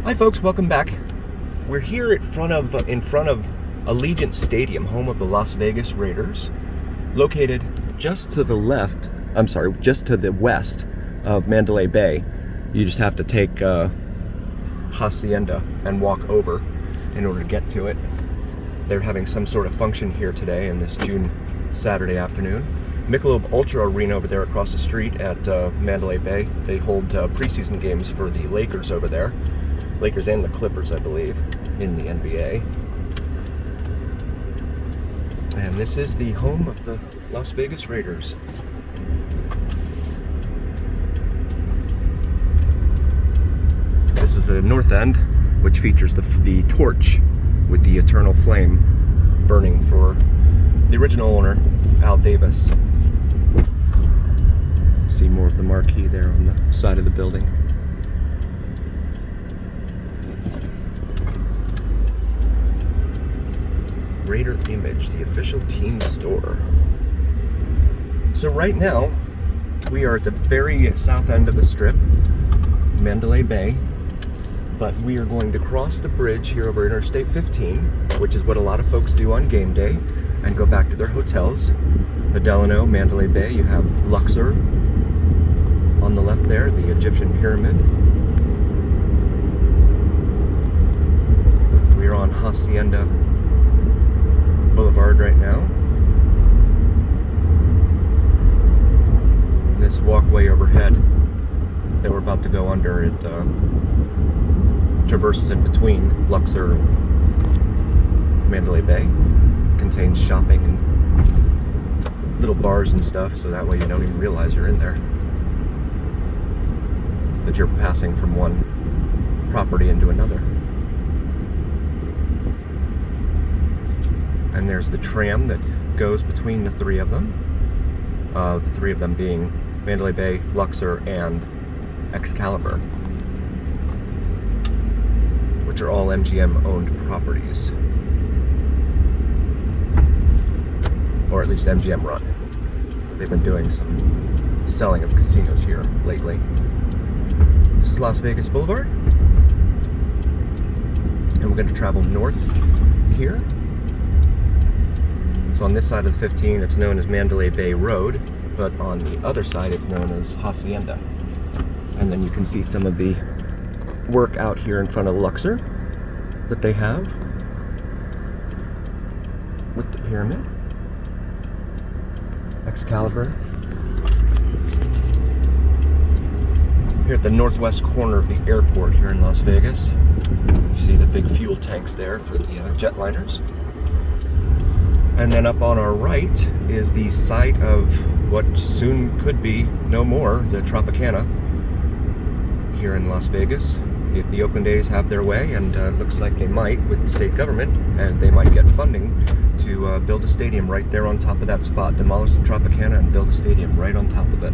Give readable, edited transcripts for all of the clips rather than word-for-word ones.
Hi folks, welcome back. We're here in front of Allegiant Stadium, home of the Las Vegas Raiders, located just to the west of Mandalay Bay. You just have to take Hacienda and walk over in order to get to it. They're having some sort of function here today in this June Saturday afternoon. Michelob Ultra Arena over there across the street at Mandalay Bay. They hold preseason games for the Lakers over there. Lakers and the Clippers, I believe, in the NBA. And this is the home of the Las Vegas Raiders. This is the north end, which features the torch with the eternal flame burning for the original owner, Al Davis. See more of the marquee there on the side of the building. Raider Image, the official team store. So right now, we are at the very south end of the strip, Mandalay Bay, but we are going to cross the bridge here over Interstate 15, which is what a lot of folks do on game day, and go back to their hotels. The Delano, Mandalay Bay, you have Luxor on the left there, the Egyptian pyramid. We are on Hacienda Boulevard right now. This walkway overhead that we're about to go under, it traverses in between Luxor and Mandalay Bay. Contains shopping and little bars and stuff, so that way you don't even realize you're in there, that you're passing from one property into another. And there's the tram that goes between the three of them. The three of them being Mandalay Bay, Luxor, and Excalibur, which are all MGM-owned properties. Or at least MGM run. They've been doing some selling of casinos here lately. This is Las Vegas Boulevard. And we're going to travel north here. So on this side of the 15, it's known as Mandalay Bay Road, but on the other side, it's known as Hacienda. And then you can see some of the work out here in front of Luxor that they have with the pyramid. Excalibur. Here at the northwest corner of the airport here in Las Vegas. You see the big fuel tanks there for the jetliners. And then up on our right is the site of what soon could be no more, the Tropicana here in Las Vegas. If the Oakland A's have their way, and looks like they might with the state government, and they might get funding to build a stadium right there on top of that spot. Demolish the Tropicana and build a stadium right on top of it.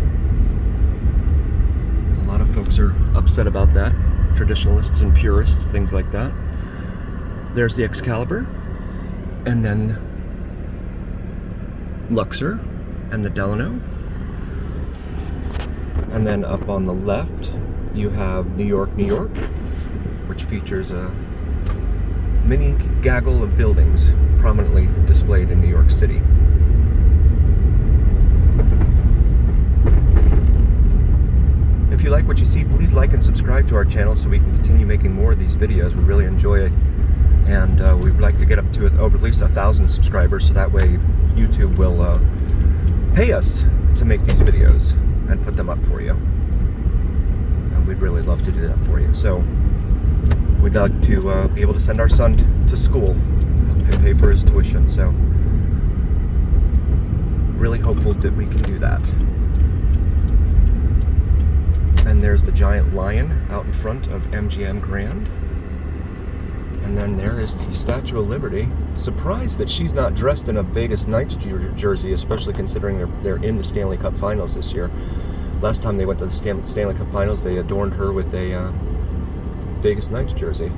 A lot of folks are upset about that. Traditionalists and purists, things like that. There's the Excalibur, and then Luxor and the Delano. And then up on the left you have New York, New York, which features a mini gaggle of buildings prominently displayed in New York City. If you like what you see, please like and subscribe to our channel so we can continue making more of these videos. We really enjoy it, and we'd like to get up to over at least 1,000 subscribers, so that way YouTube will pay us to make these videos and put them up for you. And we'd really love to do that for you. So we'd like to be able to send our son to school and pay for his tuition. So really hopeful that we can do that. And there's the giant lion out in front of MGM Grand. And then there is the Statue of Liberty. Surprised that she's not dressed in a Vegas Knights jersey, especially considering they're in the Stanley Cup Finals this year. Last time they went to the Stanley Cup Finals, they adorned her with a Vegas Knights jersey.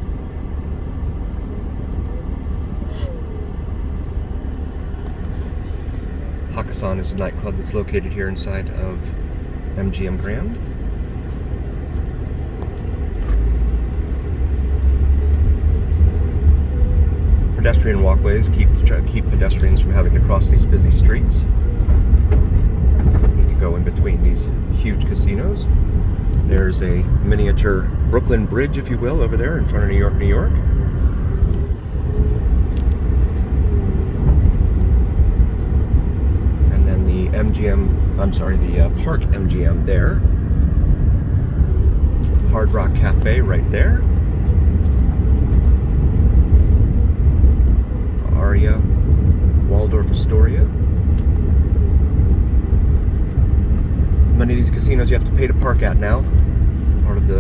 Hakkasan is a nightclub that's located here inside of MGM Grand. pedestrian walkways, keep pedestrians from having to cross these busy streets. And you go in between these huge casinos. There's a miniature Brooklyn Bridge, if you will, over there in front of New York, New York. And then the Park MGM there. Hard Rock Cafe right there. Aria, Waldorf Astoria. Many of these casinos you have to pay to park at now. Part of the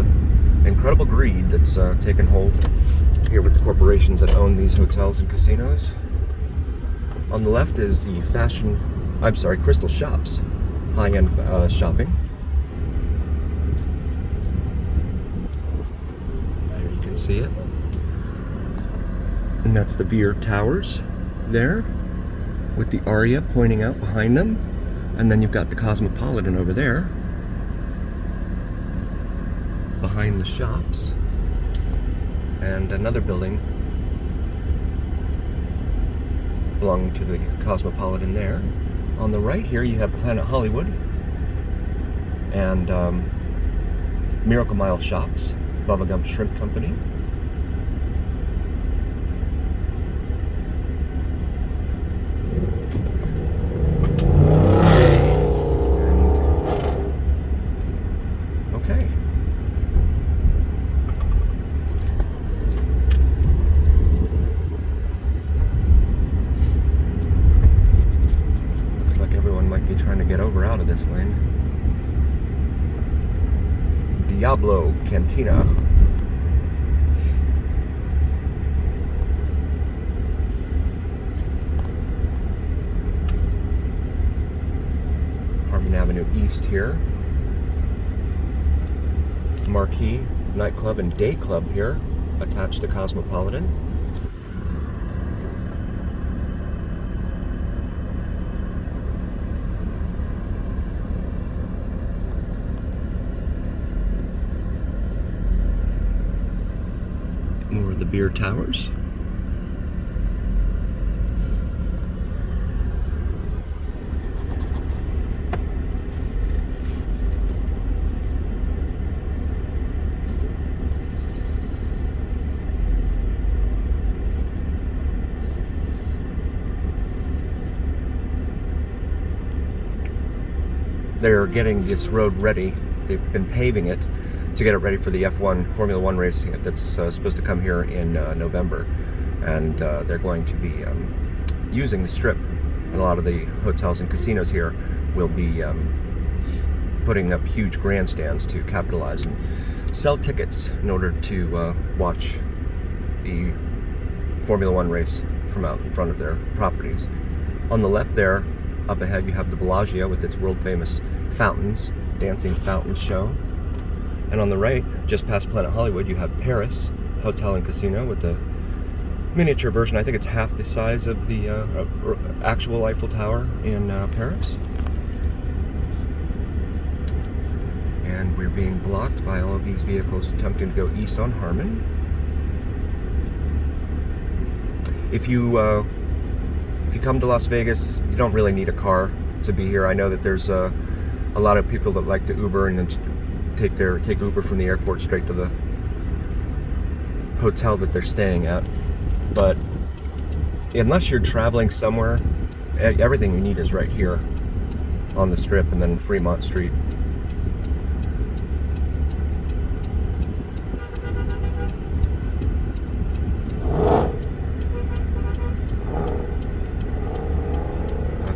incredible greed that's taken hold here with the corporations that own these hotels and casinos. On the left is the Crystal Shops, high-end shopping. There you can see it. And that's the beer towers there, with the Aria pointing out behind them. And then you've got the Cosmopolitan over there, behind the shops. And another building belonging to the Cosmopolitan there. On the right here you have Planet Hollywood and Miracle Mile Shops, Bubba Gump Shrimp Company. Okay. Looks like everyone might be trying to get over out of this lane. Diablo Cantina. Harmon Avenue East here. Marquee nightclub and day club here, attached to Cosmopolitan. More of the beer towers. They're getting this road ready. They've been paving it to get it ready for the F1 Formula One race that's supposed to come here in November, and they're going to be using the strip, and a lot of the hotels and casinos here will be putting up huge grandstands to capitalize and sell tickets in order to watch the Formula One race from out in front of their properties. On the left there, up ahead, you have the Bellagio with its world-famous fountains, dancing fountain show. And on the right, just past Planet Hollywood, you have Paris Hotel and Casino with the miniature version. I think it's half the size of the actual Eiffel Tower in Paris. And we're being blocked by all of these vehicles attempting to go east on Harmon. If you come to Las Vegas, you don't really need a car to be here. I know that there's a lot of people that like to Uber and then take Uber from the airport straight to the hotel that they're staying at. But unless you're traveling somewhere, everything you need is right here on the Strip and then Fremont Street.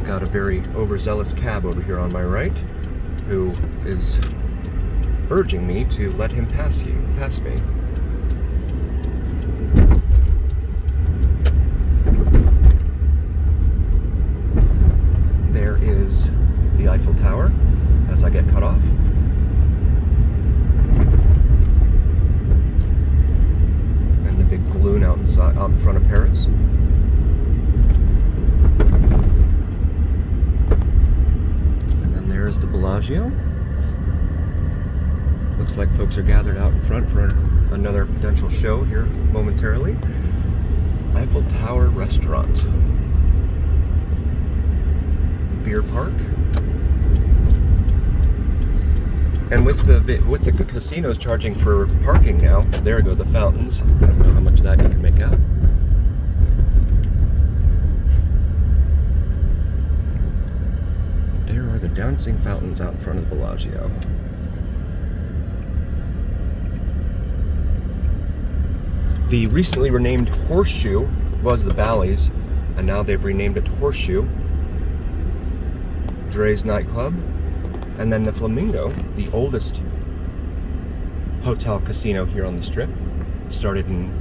Got a very overzealous cab over here on my right who is urging me to let him pass me. There is the Eiffel Tower as I get cut off. And the big balloon out in front of Paris. There's the Bellagio. Looks like folks are gathered out in front for another potential show here momentarily. Eiffel Tower Restaurant. Beer park. And with the casinos charging for parking now, there go the fountains. I don't know how much of that you can make out. There are the dancing fountains out in front of the Bellagio. The recently renamed Horseshoe was the Bally's, and now they've renamed it Horseshoe. Dre's nightclub. And then the Flamingo, the oldest hotel casino here on the Strip, started in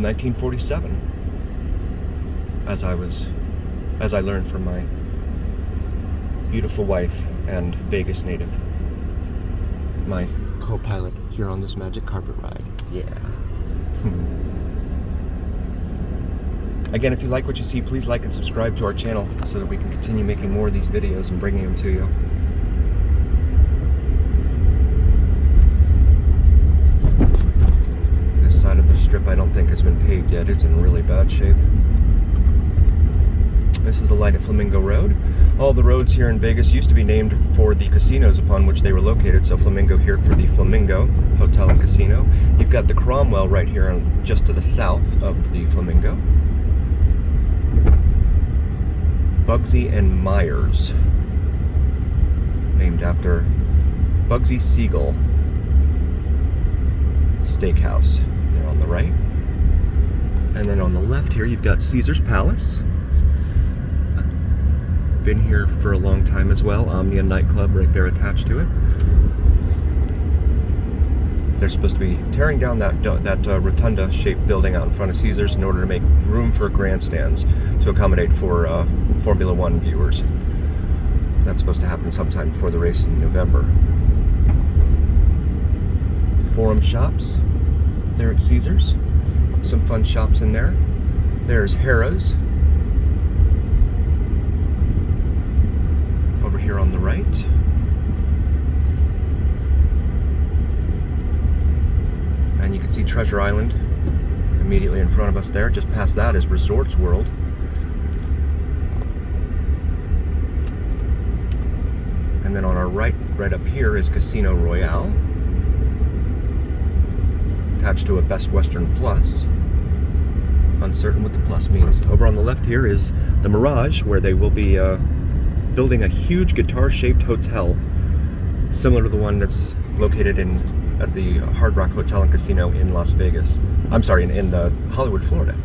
1947. As I learned from my beautiful wife and Vegas native, my co-pilot here on this magic carpet ride. Yeah. Again, if you like what you see, please like and subscribe to our channel so that we can continue making more of these videos and bringing them to you. This side of the Strip I don't think has been paved yet. It's in really bad shape. This is the light at Flamingo Road. All the roads here in Vegas used to be named for the casinos upon which they were located. So Flamingo here for the Flamingo Hotel and Casino. You've got the Cromwell right here just to the south of the Flamingo. Bugsy and Myers, named after Bugsy Siegel Steakhouse. There on the right. And then on the left here you've got Caesar's Palace. Been here for a long time as well. Omnia nightclub right there attached to it. They're supposed to be tearing down that rotunda-shaped building out in front of Caesar's in order to make room for grandstands to accommodate for Formula One viewers. That's supposed to happen sometime before the race in November. Forum shops there at Caesar's. Some fun shops in there. There's Harrah's over here on the right. And you can see Treasure Island immediately in front of us there. Just past that is Resorts World. And then on our right up here is Casino Royale, attached to a Best Western Plus. Uncertain what the plus means. Over on the left here is the Mirage, where they will be building a huge guitar-shaped hotel, similar to the one that's located at the Hard Rock Hotel and Casino in Las Vegas. I'm sorry, in Hollywood, Florida.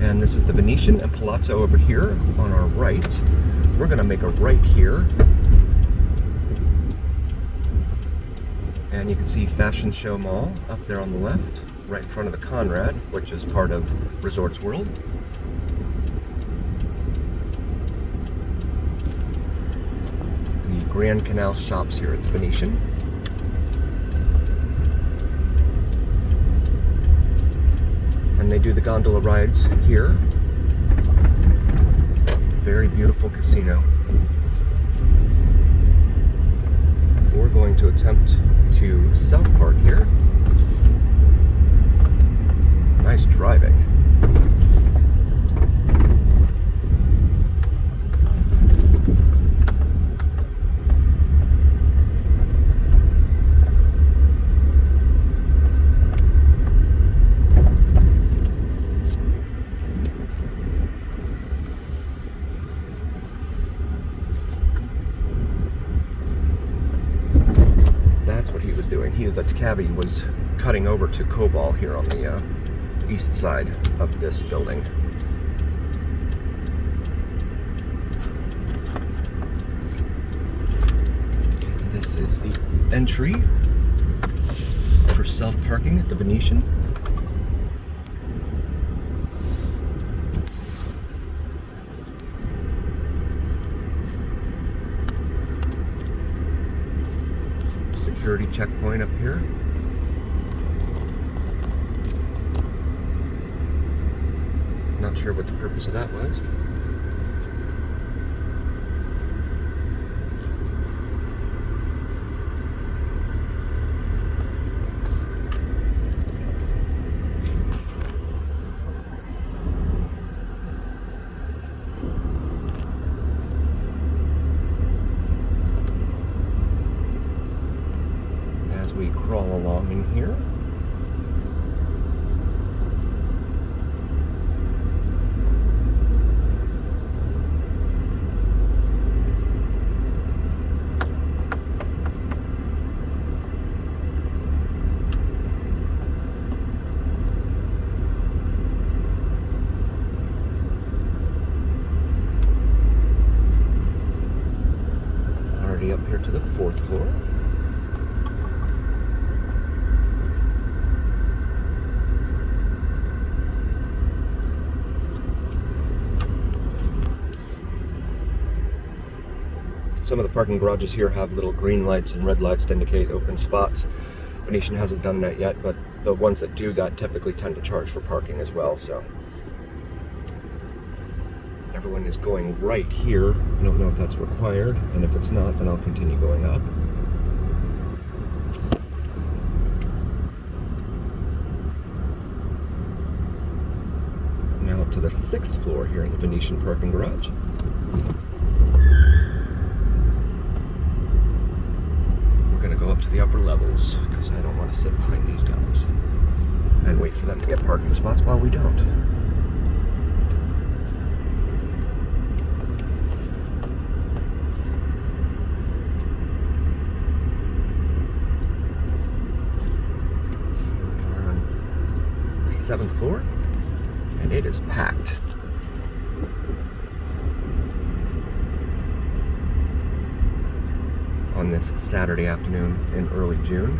And this is the Venetian and Palazzo over here on our right. We're going to make a right here. And you can see Fashion Show Mall up there on the left, right in front of the Conrad, which is part of Resorts World. The Grand Canal shops here at the Venetian. And they do the gondola rides here. Very beautiful casino. We're going to attempt to self-park here. Nice driving. The cabbie was cutting over to Cobol here on the east side of this building. This is the entry for self-parking at the Venetian. Security checkpoint up here. Not sure what the purpose of that was. crawl along in here. Already up here to the 4th floor. Some of the parking garages here have little green lights and red lights to indicate open spots. Venetian hasn't done that yet, but the ones that do that typically tend to charge for parking as well, so. Everyone is going right here. I don't know if that's required, and if it's not, then I'll continue going up. Now up to the 6th floor here in the Venetian parking garage. We're gonna go up to the upper levels because I don't want to sit behind these guys and wait for them to get parking spots while we don't. We're on the 7th floor, and it is packed. On this Saturday afternoon in early June.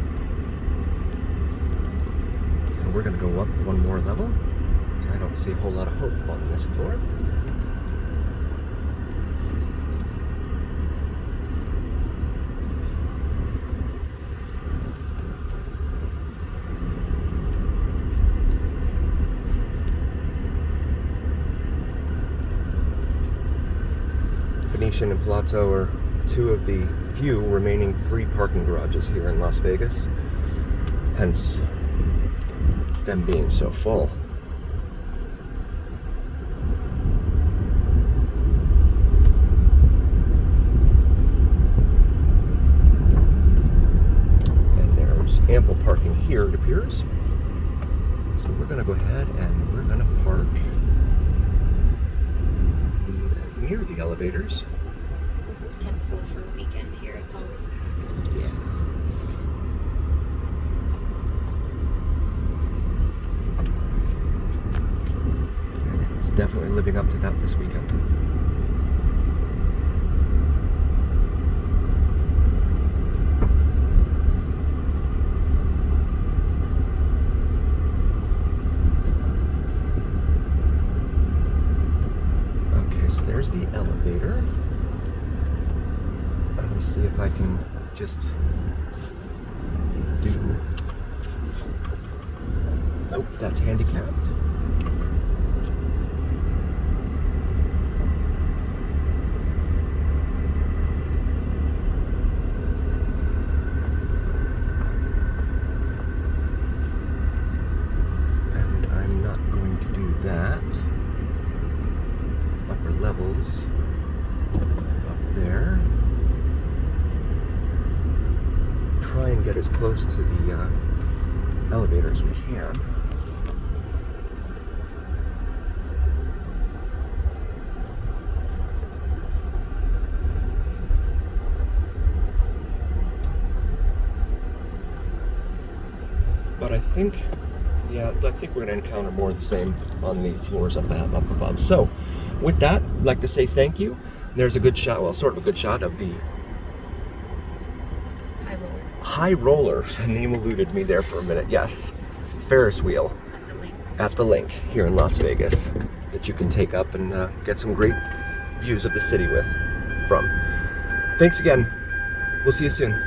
So we're going to go up one more level, because I don't see a whole lot of hope on this floor. Venetian and Palazzo are two of the few remaining free parking garages here in Las Vegas, hence them being so full. And there's ample parking here, it appears. So we're going to go ahead and we're going to park near the elevators. This is typical for a weekend here. It's always packed. Yeah. And it's definitely living up to that this weekend. Okay, so there's the elevator. Let me see if I can just do... Oh, that's handicapped. And I'm not going to do that. Upper levels up there. Try and get as close to the elevator as we can. But I think, yeah, I think we're going to encounter more of the same on the floors up above. So, with that, I'd like to say thank you. There's a good shot, well, sort of a good shot of the High Roller. The name eluded me there for a minute. Yes, Ferris wheel at the link here in Las Vegas that you can take up and get some great views of the city from. Thanks again. We'll see you soon.